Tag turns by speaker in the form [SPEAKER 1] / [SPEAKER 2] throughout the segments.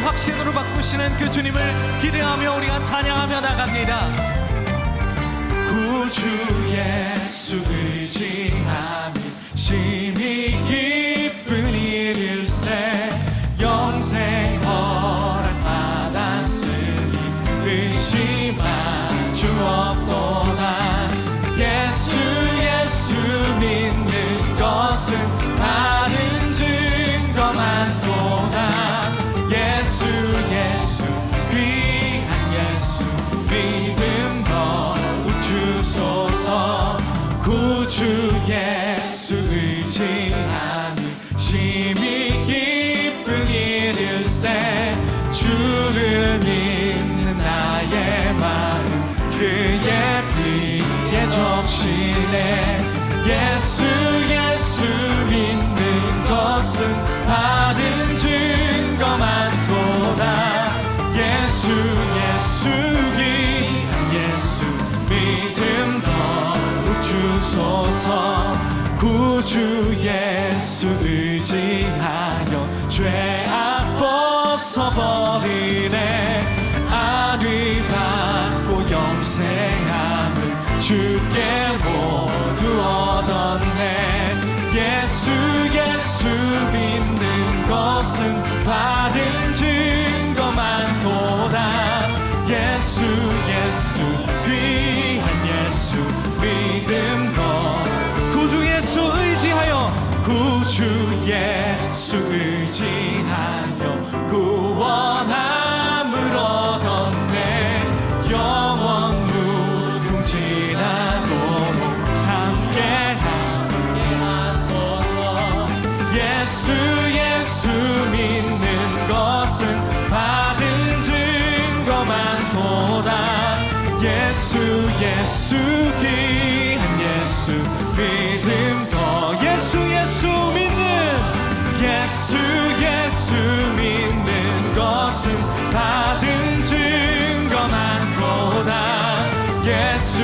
[SPEAKER 1] 확신으로 바꾸시는 그 주님을 기대하며 우리가 찬양하며 나갑니다. 구주 예수 의지함이 심히 기쁜 일일세 영생 허락받았으니 의심할 주 없도다. 예수 믿는 것은 많은 증거만 도다. 예수 귀한 예수 믿음 더욱 주소서. 구주 예수 의지함이 심히 기쁜 일일세 주를 믿는 나의 마음 그의 피에 적시네. 예수 믿는 것은 받은 증거만 도다. 예수 귀한 예수 믿음 더욱 주소서. 구주 예수 의지하여 죄악 벗어버리네. 안위 받고 영생함을 주께 모두 얻었네. 예수 믿는 것은 받은 증거만 도다. 예수 귀한 예수 믿음 것. 구주 예수 의지하여 구주 예수 의지하여 구원함을 얻었네. 영원 무궁지라도 함께 하소서. 예수 믿는 것은 받은 증거만 도다. 예수 귀한 예수 믿음 더. 예수 믿는 것은 받은 증거만 도다. 예수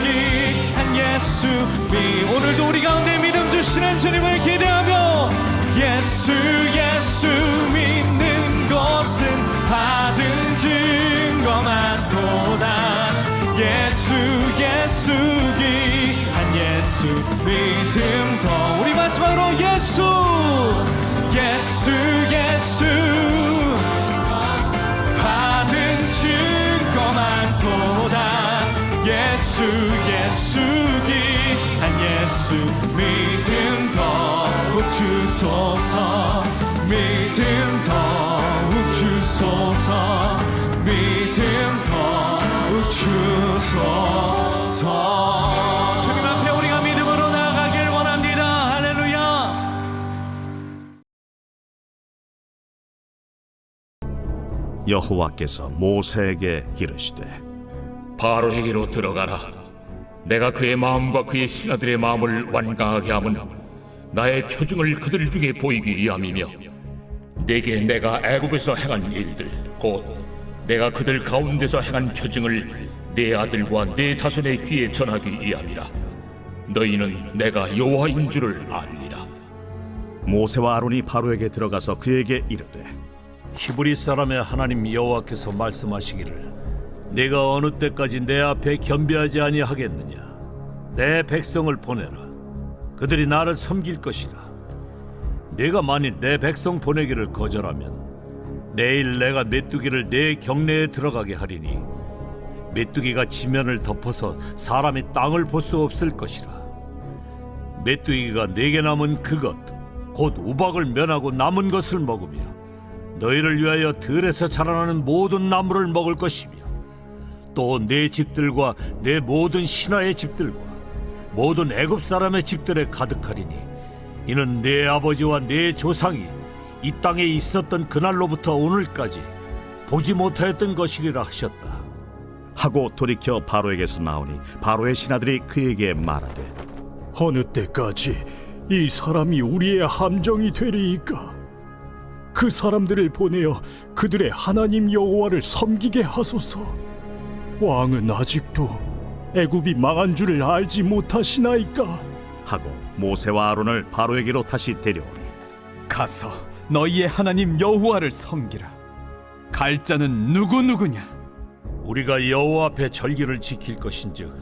[SPEAKER 1] 귀한 예수 오늘도 우리 가운데 믿음 주시는 주님을 기대하며 예수 믿는 것은 받은 증거만 도다. 예수 귀한 예수 믿음 더. 우리 마지막으로 예수 받은 증거만 도다. 예수 귀한 예수 믿음 더욱 주소서. 믿음 더욱 주소서. 믿음 더욱 주소서. 주님 앞에 우리가 믿음으로 나아가길 원합니다. 할렐루야.
[SPEAKER 2] 여호와께서 모세에게 이르시되
[SPEAKER 3] 바로에게로 들어가라. 내가 그의 마음과 그의 신하들의 마음을 완강하게 함은 나의 표징을 그들 중에 보이기 위함이며 내게 내가 애굽에서 행한 일들 곧 내가 그들 가운데서 행한 표징을 내 아들과 내 자손의 귀에 전하기 위함이라. 너희는 내가 여호와인 줄을 알리라.
[SPEAKER 2] 모세와 아론이 바로에게 들어가서 그에게 이르되
[SPEAKER 4] 히브리 사람의 하나님 여호와께서 말씀하시기를 내가 어느 때까지 내 앞에 겸비하지 아니하겠느냐. 내 백성을 보내라. 그들이 나를 섬길 것이라. 내가 만일 내 백성 보내기를 거절하면 내일 내가 메뚜기를 내 경내에 들어가게 하리니 메뚜기가 지면을 덮어서 사람이 땅을 볼 수 없을 것이라. 메뚜기가 내게 남은 그것 곧 우박을 면하고 남은 것을 먹으며 너희를 위하여 들에서 자라나는 모든 나무를 먹을 것이며 또 내 집들과 내 모든 신하의 집들과 모든 애굽 사람의 집들에 가득하리니 이는 내 아버지와 내 조상이 이 땅에 있었던 그날로부터 오늘까지 보지 못하였던 것이리라 하셨다.
[SPEAKER 2] 하고 돌이켜 바로에게서 나오니 바로의 신하들이 그에게 말하되
[SPEAKER 5] 어느 때까지 이 사람이 우리의 함정이 되리이까? 그 사람들을 보내어 그들의 하나님 여호와를 섬기게 하소서. 왕은 아직도 애굽이 망한 줄을 알지 못하시나이까?
[SPEAKER 2] 하고 모세와 아론을 바로에게로 다시 데려오니
[SPEAKER 6] 가서 너희의 하나님 여호와를 섬기라. 갈 자는 누구냐?
[SPEAKER 4] 우리가 여호와 앞에 절기를 지킬 것인즉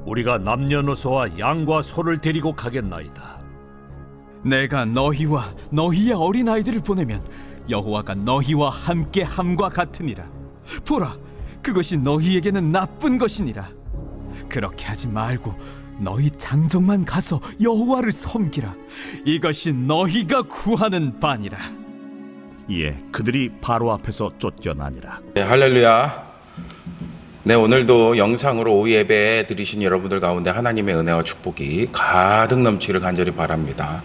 [SPEAKER 4] 우리가 남녀노소와 양과 소를 데리고 가겠나이다.
[SPEAKER 6] 내가 너희와 너희의 어린아이들을 보내면 여호와가 너희와 함께 함과 같으니라. 보라, 그것이 너희에게는 나쁜 것이니라. 그렇게 하지 말고 너희 장정만 가서 여호와를 섬기라. 이것이 너희가 구하는 바니라.
[SPEAKER 2] 이에 그들이 바로 앞에서 쫓겨나니라.
[SPEAKER 7] 네, 할렐루야. 네, 오늘도 영상으로 오후 예배 드리신 여러분들 가운데 하나님의 은혜와 축복이 가득 넘치기를 간절히 바랍니다.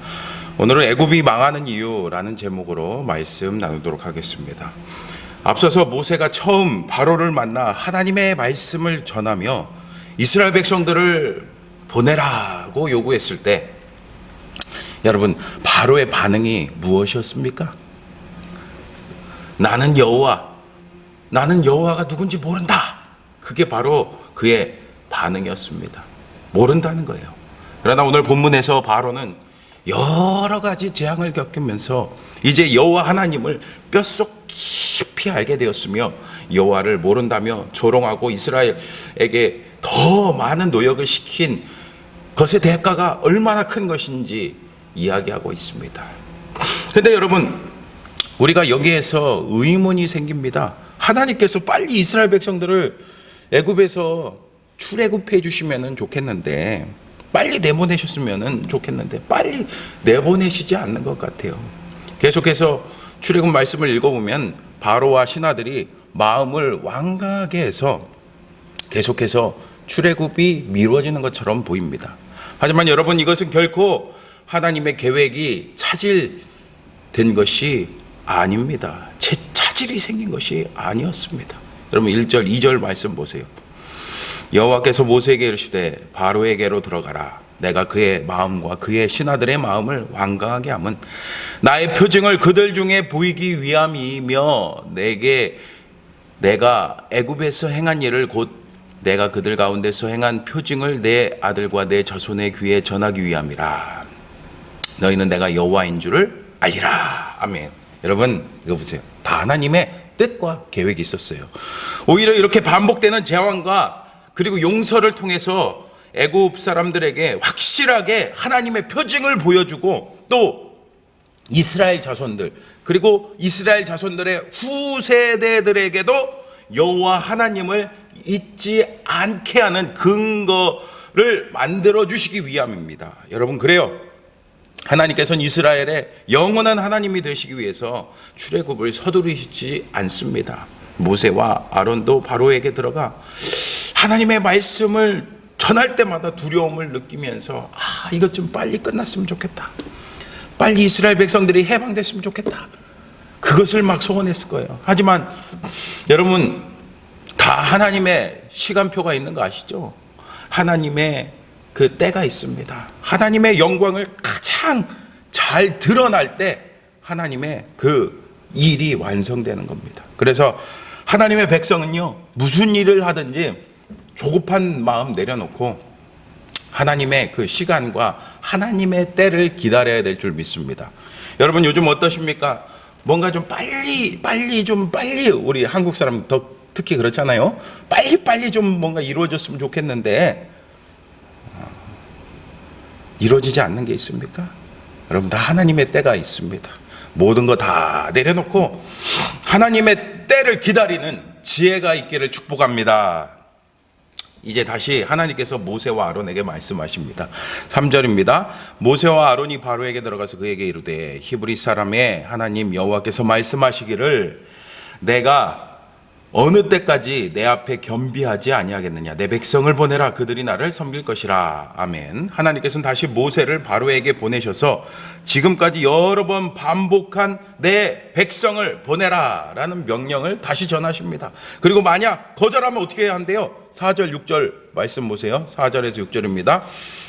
[SPEAKER 7] 오늘은 애굽이 망하는 이유라는 제목으로 말씀 나누도록 하겠습니다. 앞서서 모세가 처음 바로를 만나 하나님의 말씀을 전하며 이스라엘 백성들을 보내라고 요구했을 때 여러분, 바로의 반응이 무엇이었습니까? 나는 여호와가 누군지 모른다. 그게 바로 그의 반응이었습니다. 모른다는 거예요. 그러나 오늘 본문에서 바로는 여러 가지 재앙을 겪으면서 이제 여호와 하나님을 뼛속 깊이 알게 되었으며 여호와를 모른다며 조롱하고 이스라엘에게 더 많은 노역을 시킨 것의 대가가 얼마나 큰 것인지 이야기하고 있습니다. 그런데 여러분, 우리가 여기에서 의문이 생깁니다. 하나님께서 빨리 이스라엘 백성들을 애굽에서 출애굽해 주시면 좋겠는데, 빨리 내보내셨으면 좋겠는데 빨리 내보내시지 않는 것 같아요. 계속해서 출애굽 말씀을 읽어보면 바로와 신하들이 마음을 완강하게 해서 계속해서 출애굽이 미뤄지는 것처럼 보입니다. 하지만 여러분, 이것은 결코 하나님의 계획이 차질된 것이 아닙니다. 차질이 생긴 것이 아니었습니다. 여러분 1절 2절 말씀 보세요. 여호와께서 모세에게 이르시되 바로에게로 들어가라. 내가 그의 마음과 그의 신하들의 마음을 완강하게 함은 나의 표징을 그들 중에 보이기 위함이며 내가 애굽에서 행한 일을 곧 내가 그들 가운데서 행한 표징을 내 아들과 내 자손의 귀에 전하기 위함이라. 너희는 내가 여호와인 줄을 알리라. 아멘. 여러분 이거 보세요. 다 하나님의 뜻과 계획이 있었어요. 오히려 이렇게 반복되는 재앙과 그리고 용서를 통해서 애굽 사람들에게 확실하게 하나님의 표징을 보여주고 또 이스라엘 자손들 그리고 이스라엘 자손들의 후세대들에게도 여호와 하나님을 잊지 않게 하는 근거를 만들어 주시기 위함입니다. 여러분 그래요. 하나님께서는 이스라엘의 영원한 하나님이 되시기 위해서 출애굽을 서두르시지 않습니다. 모세와 아론도 바로에게 들어가 하나님의 말씀을 전할 때마다 두려움을 느끼면서 이것 좀 빨리 끝났으면 좋겠다. 빨리 이스라엘 백성들이 해방됐으면 좋겠다. 그것을 막 소원했을 거예요. 하지만 여러분 다 하나님의 시간표가 있는 거 아시죠? 하나님의 그 때가 있습니다. 하나님의 영광을 가장 잘 드러날 때 하나님의 그 일이 완성되는 겁니다. 그래서 하나님의 백성은요, 무슨 일을 하든지 조급한 마음 내려놓고 하나님의 그 시간과 하나님의 때를 기다려야 될 줄 믿습니다. 여러분 요즘 어떠십니까? 뭔가 좀 빨리 우리 한국 사람 특히 그렇잖아요. 빨리 좀 뭔가 이루어졌으면 좋겠는데 이루어지지 않는 게 있습니까? 여러분 다 하나님의 때가 있습니다. 모든 거 다 내려놓고 하나님의 때를 기다리는 지혜가 있기를 축복합니다. 이제 다시 하나님께서 모세와 아론에게 말씀하십니다. 3절입니다. 모세와 아론이 바로에게 들어가서 그에게 이르되 히브리 사람의 하나님 여호와께서 말씀하시기를 내가 어느 때까지 내 앞에 겸비하지 아니하겠느냐. 내 백성을 보내라. 그들이 나를 섬길 것이라. 아멘. 하나님께서는 다시 모세를 바로에게 보내셔서 지금까지 여러 번 반복한 내 백성을 보내라 라는 명령을 다시 전하십니다. 그리고 만약 거절하면 어떻게 해야 한대요? 4절 6절 말씀 보세요. 4절에서 6절입니다.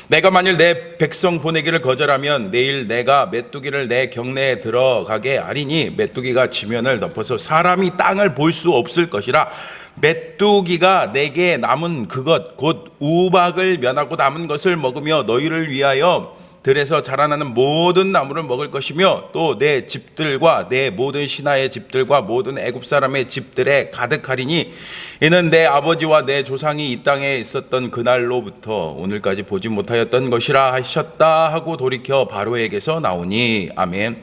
[SPEAKER 7] 내가 만일 내 백성 보내기를 거절하면 내일 내가 메뚜기를 내 경내에 들어가게 하리니 메뚜기가 지면을 덮어서 사람이 땅을 볼 수 없을 것이라. 메뚜기가 내게 남은 그것 곧 우박을 면하고 남은 것을 먹으며 너희를 위하여 들에서 자라나는 모든 나무를 먹을 것이며 또 내 집들과 내 모든 신하의 집들과 모든 애굽 사람의 집들에 가득하리니 이는 내 아버지와 내 조상이 이 땅에 있었던 그날로부터 오늘까지 보지 못하였던 것이라 하셨다 하고 돌이켜 바로에게서 나오니. 아멘.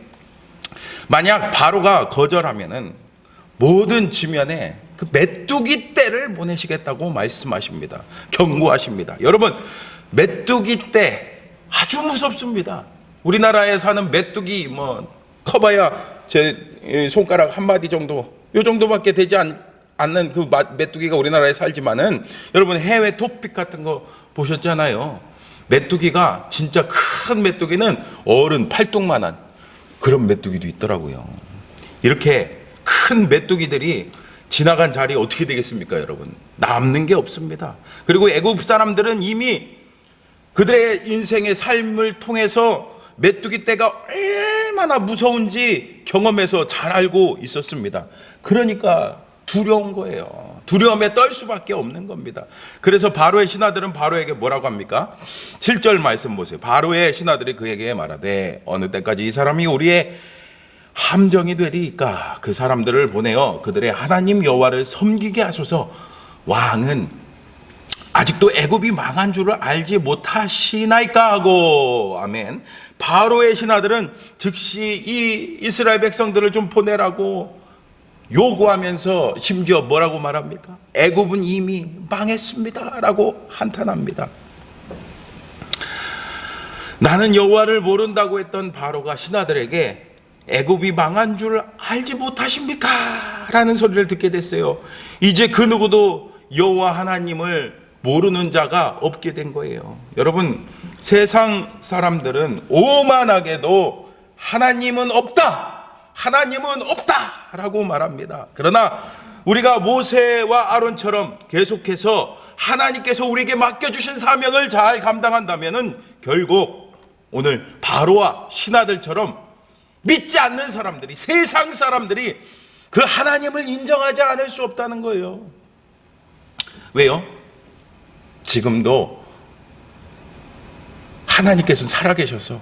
[SPEAKER 7] 만약 바로가 거절하면은 모든 지면에 그 메뚜기 떼를 보내시겠다고 말씀하십니다. 경고하십니다. 여러분, 메뚜기 떼 아주 무섭습니다. 우리나라에 사는 메뚜기 커봐야 제 손가락 한 마디 정도, 요 정도밖에 되지 않는 그 메뚜기가 우리나라에 살지만은 여러분 해외 토픽 같은 거 보셨잖아요. 메뚜기가 진짜 큰 메뚜기는 어른 팔뚝만한 그런 메뚜기도 있더라고요. 이렇게 큰 메뚜기들이 지나간 자리 어떻게 되겠습니까, 여러분? 남는 게 없습니다. 그리고 애굽 사람들은 이미 그들의 인생의 삶을 통해서 메뚜기 떼가 얼마나 무서운지 경험해서 잘 알고 있었습니다. 그러니까 두려운 거예요. 두려움에 떨 수밖에 없는 겁니다. 그래서 바로의 신하들은 바로에게 뭐라고 합니까? 7절 말씀 보세요. 바로의 신하들이 그에게 말하되 어느 때까지 이 사람이 우리의 함정이 되리이까? 그 사람들을 보내어 그들의 하나님 여호와를 섬기게 하소서. 왕은 아직도 애굽이 망한 줄을 알지 못하시나이까 하고. 아멘. 바로의 신하들은 즉시 이 이스라엘 백성들을 좀 보내라고 요구하면서 심지어 뭐라고 말합니까? 애굽은 이미 망했습니다 라고 한탄합니다. 나는 여호와를 모른다고 했던 바로가 신하들에게 애굽이 망한 줄 알지 못하십니까? 라는 소리를 듣게 됐어요. 이제 그 누구도 여호와 하나님을 모르는 자가 없게 된 거예요. 여러분, 세상 사람들은 오만하게도 하나님은 없다, 하나님은 없다 라고 말합니다. 그러나 우리가 모세와 아론처럼 계속해서 하나님께서 우리에게 맡겨주신 사명을 잘 감당한다면 결국 오늘 바로와 신하들처럼 믿지 않는 사람들이, 세상 사람들이 그 하나님을 인정하지 않을 수 없다는 거예요. 왜요? 지금도 하나님께서는 살아계셔서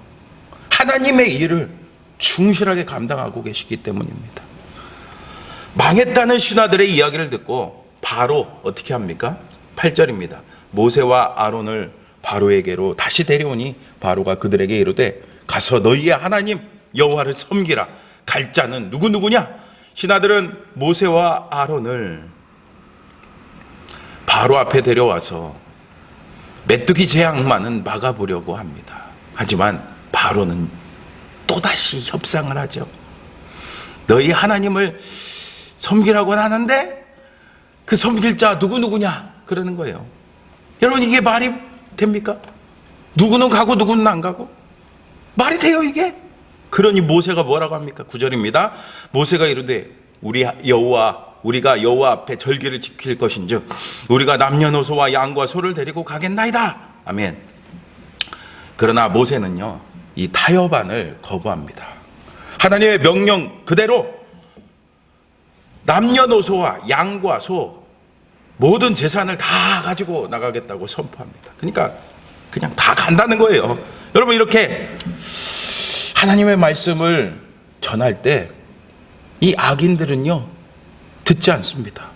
[SPEAKER 7] 하나님의 일을 충실하게 감당하고 계시기 때문입니다. 망했다는 신하들의 이야기를 듣고 바로 어떻게 합니까? 8절입니다. 모세와 아론을 바로에게로 다시 데려오니 바로가 그들에게 이르되 가서 너희의 하나님 여호와를 섬기라. 갈 자는 누구냐? 신하들은 모세와 아론을 바로 앞에 데려와서 메뚜기 재앙만은 막아보려고 합니다. 하지만 바로는 또다시 협상을 하죠. 너희 하나님을 섬기라고는 하는데 그 섬길 자 누구냐? 그러는 거예요. 여러분, 이게 말이 됩니까? 누구는 가고 누구는 안 가고? 말이 돼요 이게? 그러니 모세가 뭐라고 합니까? 9절입니다. 모세가 이르되 우리가 여호와 앞에 절기를 지킬 것인즉 우리가 남녀노소와 양과 소를 데리고 가겠나이다. 아멘. 그러나 모세는요 이 타협안을 거부합니다. 하나님의 명령 그대로 남녀노소와 양과 소 모든 재산을 다 가지고 나가겠다고 선포합니다. 그러니까 그냥 다 간다는 거예요. 여러분, 이렇게 하나님의 말씀을 전할 때 이 악인들은요 듣지 않습니다.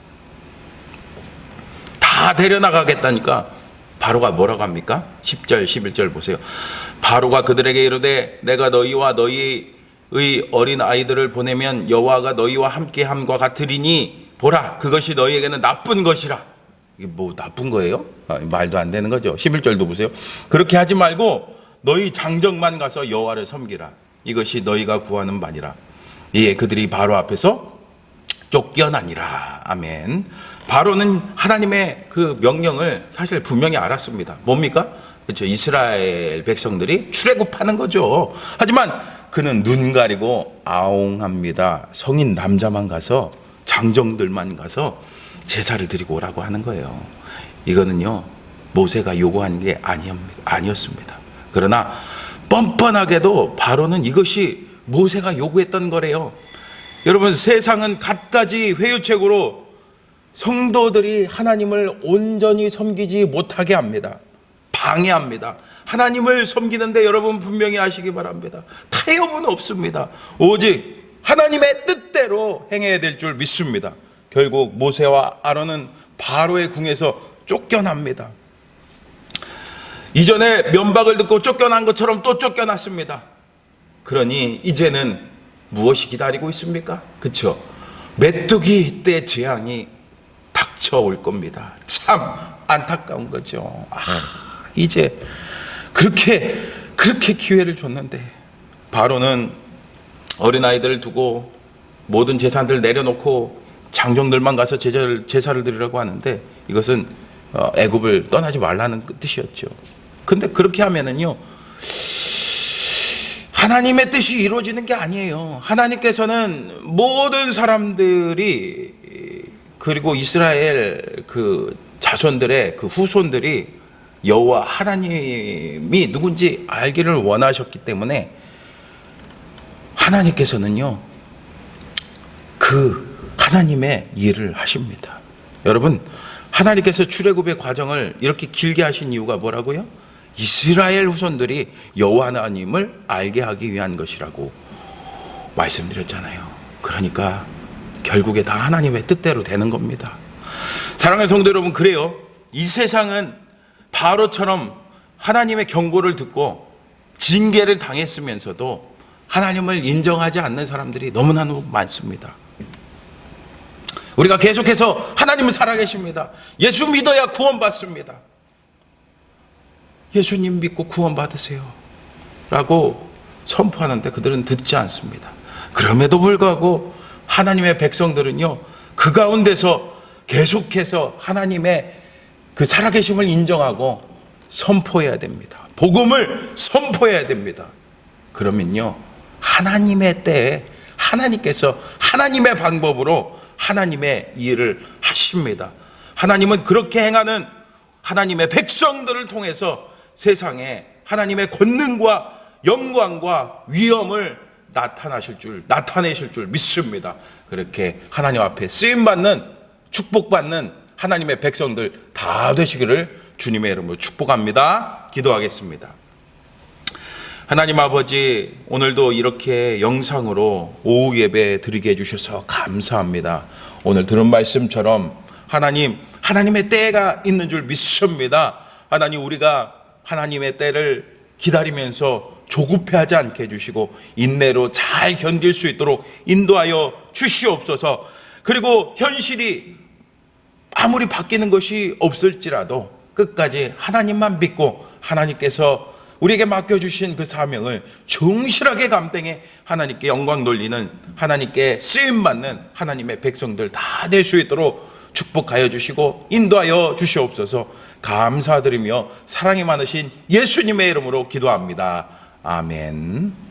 [SPEAKER 7] 다 데려나가겠다니까 바로가 뭐라고 합니까? 10절 11절 보세요. 바로가 그들에게 이르되 내가 너희와 너희의 어린 아이들을 보내면 여호와가 너희와 함께함과 같으리니 보라 그것이 너희에게는 나쁜 것이라. 이게 뭐 나쁜 거예요? 말도 안 되는 거죠. 11절도 보세요. 그렇게 하지 말고 너희 장정만 가서 여호와를 섬기라. 이것이 너희가 구하는 바니라. 이에 그들이 바로 앞에서 쫓겨나니라. 아멘. 바로는 하나님의 그 명령을 사실 분명히 알았습니다. 뭡니까? 그렇죠. 이스라엘 백성들이 출애굽하는 거죠. 하지만 그는 눈 가리고 아웅합니다. 성인 남자만 가서 장정들만 가서 제사를 드리고 오라고 하는 거예요. 이거는요 모세가 요구한 게 아니었습니다. 그러나 뻔뻔하게도 바로는 이것이 모세가 요구했던 거래요. 여러분, 세상은 갖가지 회유책으로 성도들이 하나님을 온전히 섬기지 못하게 합니다. 방해합니다. 하나님을 섬기는데 여러분 분명히 아시기 바랍니다. 타협은 없습니다. 오직 하나님의 뜻대로 행해야 될 줄 믿습니다. 결국 모세와 아론은 바로의 궁에서 쫓겨납니다. 이전에 면박을 듣고 쫓겨난 것처럼 또 쫓겨났습니다. 그러니 이제는 무엇이 기다리고 있습니까? 그렇죠? 메뚜기 때 재앙이 닥쳐올 겁니다. 참 안타까운 거죠. 이제 그렇게 기회를 줬는데 바로는 어린아이들을 두고 모든 재산들을 내려놓고 장정들만 가서 제사를 드리라고 하는데 이것은 애굽을 떠나지 말라는 뜻이었죠. 근데 그렇게 하면은요, 하나님의 뜻이 이루어지는 게 아니에요. 하나님께서는 모든 사람들이, 그리고 이스라엘 그 자손들의 그 후손들이 여호와 하나님이 누군지 알기를 원하셨기 때문에 하나님께서는요, 그 하나님의 일을 하십니다. 여러분, 하나님께서 출애굽의 과정을 이렇게 길게 하신 이유가 뭐라고요? 이스라엘 후손들이 여호와 하나님을 알게 하기 위한 것이라고 말씀드렸잖아요. 그러니까 결국에 다 하나님의 뜻대로 되는 겁니다. 사랑하는 성도 여러분, 그래요. 이 세상은 바로처럼 하나님의 경고를 듣고 징계를 당했으면서도 하나님을 인정하지 않는 사람들이 너무나 많습니다. 우리가 계속해서 하나님은 살아계십니다. 예수 믿어야 구원받습니다. 예수님 믿고 구원받으세요 라고 선포하는데 그들은 듣지 않습니다. 그럼에도 불구하고 하나님의 백성들은요, 그 가운데서 계속해서 하나님의 그 살아계심을 인정하고 선포해야 됩니다. 복음을 선포해야 됩니다. 그러면요, 하나님의 때에 하나님께서 하나님의 방법으로 하나님의 일을 하십니다. 하나님은 그렇게 행하는 하나님의 백성들을 통해서 세상에 하나님의 권능과 영광과 위엄을 나타내실 줄 믿습니다. 그렇게 하나님 앞에 쓰임받는, 축복받는 하나님의 백성들 다 되시기를 주님의 이름으로 축복합니다. 기도하겠습니다. 하나님 아버지, 오늘도 이렇게 영상으로 오후 예배 드리게 해주셔서 감사합니다. 오늘 들은 말씀처럼 하나님의 때가 있는 줄 믿습니다. 하나님, 우리가 하나님의 때를 기다리면서 조급해하지 않게 해주시고 인내로 잘 견딜 수 있도록 인도하여 주시옵소서. 그리고 현실이 아무리 바뀌는 것이 없을지라도 끝까지 하나님만 믿고 하나님께서 우리에게 맡겨주신 그 사명을 정실하게 감당해 하나님께 영광 돌리는, 하나님께 쓰임받는 하나님의 백성들 다 될 수 있도록 축복하여 주시고 인도하여 주시옵소서. 감사드리며 사랑이 많으신 예수님의 이름으로 기도합니다. 아멘.